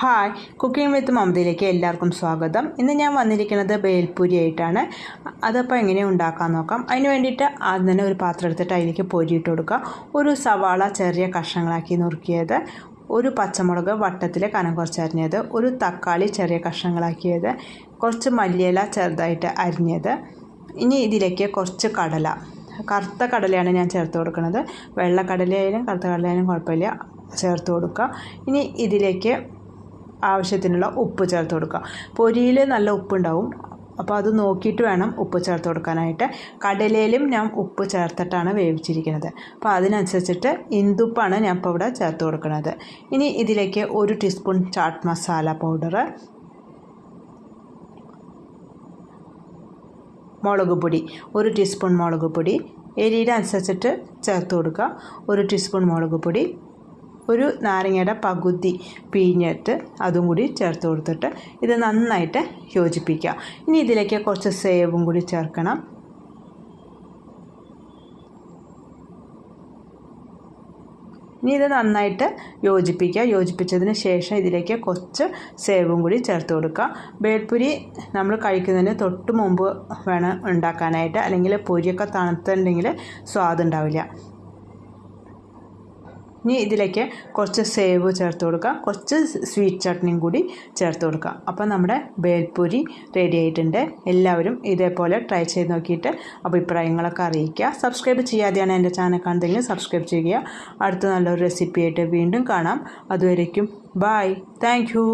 Hi, cooking വിത്ത് മമതയിലേക്ക് എല്ലാവർക്കും സ്വാഗതം. ഇന്ന് ഞാൻ വന്നിരിക്കുന്നത് ബേൽപൂരി ആയിട്ടാണ്. അതപ്പോൾ എങ്ങനെ ഉണ്ടാക്കാൻ നോക്കാം. അതിന് വേണ്ടിയിട്ട് ആദ്യം തന്നെ ഒരു പാത്രം എടുത്തിട്ട് അതിലേക്ക് പൊരി ഇട്ട് കൊടുക്കുക. ഒരു സവാള ചെറിയ കഷ്ണങ്ങളാക്കി നുറുക്കിയത്, ഒരു പച്ചമുളക് വട്ടത്തിൽ കനം കുറച്ചരിഞ്ഞത്, ഒരു തക്കാളി ചെറിയ കഷ്ണങ്ങളാക്കിയത്, കുറച്ച് മല്ലിയില ചെറുതായിട്ട് അരിഞ്ഞത്. ഇനി ഇതിലേക്ക് കുറച്ച് കടല, കറുത്ത കടലയാണ് ഞാൻ ചേർത്ത് കൊടുക്കുന്നത്. വെള്ളക്കടലയായാലും കറുത്ത കടലയായാലും കുഴപ്പമില്ല, ചേർത്ത് കൊടുക്കുക. ഇനി ഇതിലേക്ക് ആവശ്യത്തിനുള്ള ഉപ്പ് ചേർത്ത് കൊടുക്കുക. പൊരിയിൽ നല്ല ഉപ്പുണ്ടാവും, അപ്പോൾ അത് നോക്കിയിട്ട് വേണം ഉപ്പ് ചേർത്ത് കൊടുക്കാനായിട്ട്. കടലയിലും ഞാൻ ഉപ്പ് ചേർത്തിട്ടാണ് വേവിച്ചിരിക്കുന്നത്, അപ്പോൾ അതിനനുസരിച്ചിട്ട് ഇന്ദുപ്പാണ് ഞാൻ ഇപ്പോൾ ഇവിടെ ചേർത്ത് കൊടുക്കുന്നത്. ഇനി ഇതിലേക്ക് 1 ടീസ്പൂൺ ചാട്ട് മസാല പൗഡർ, മുളക് പൊടി 1 ടീസ്പൂൺ മുളക് പൊടി, എരിയുടെ അനുസരിച്ചിട്ട് ചേർത്ത് കൊടുക്കുക. 1 ടീസ്പൂൺ മുളക് പൊടി, ഒരു നാരങ്ങയുടെ പകുതി പിഴിഞ്ഞിട്ട് അതും കൂടി ചേർത്ത് കൊടുത്തിട്ട് ഇത് നന്നായിട്ട് യോജിപ്പിക്കുക. ഇനി ഇതിലേക്ക് കുറച്ച് സേവും കൂടി ചേർക്കണം. ഇനി ഇത് നന്നായിട്ട് യോജിപ്പിക്കുക. യോജിപ്പിച്ചതിന് ശേഷം ഇതിലേക്ക് കുറച്ച് സേവും കൂടി ചേർത്ത് കൊടുക്കുക. ബേൽപൂരി നമ്മൾ കഴിക്കുന്നതിന് തൊട്ട് മുമ്പ് വേണം ഉണ്ടാക്കാനായിട്ട്, അല്ലെങ്കിൽ പൊരിയൊക്കെ തണുത്തുണ്ടെങ്കിൽ സ്വാദുണ്ടാവില്ല. ഇനി ഇതിലേക്ക് കുറച്ച് സേവ് ചേർത്ത് കൊടുക്കുക, കുറച്ച് സ്വീറ്റ് ചട്നിയും കൂടി ചേർത്ത് കൊടുക്കുക. അപ്പോൾ നമ്മുടെ ബേൽപൂരി റെഡി ആയിട്ടുണ്ട്. എല്ലാവരും ഇതേപോലെ ട്രൈ ചെയ്ത് നോക്കിയിട്ട് അഭിപ്രായങ്ങളൊക്കെ അറിയിക്കുക. സബ്സ്ക്രൈബ് ചെയ്യാതെയാണ് എൻ്റെ ചാനൽ കാണുന്നതെങ്കിൽ സബ്സ്ക്രൈബ് ചെയ്യുക. അടുത്ത നല്ലൊരു റെസിപ്പി ആയിട്ട് വീണ്ടും കാണാം. അതുവരേക്കും ബൈ. Thank you.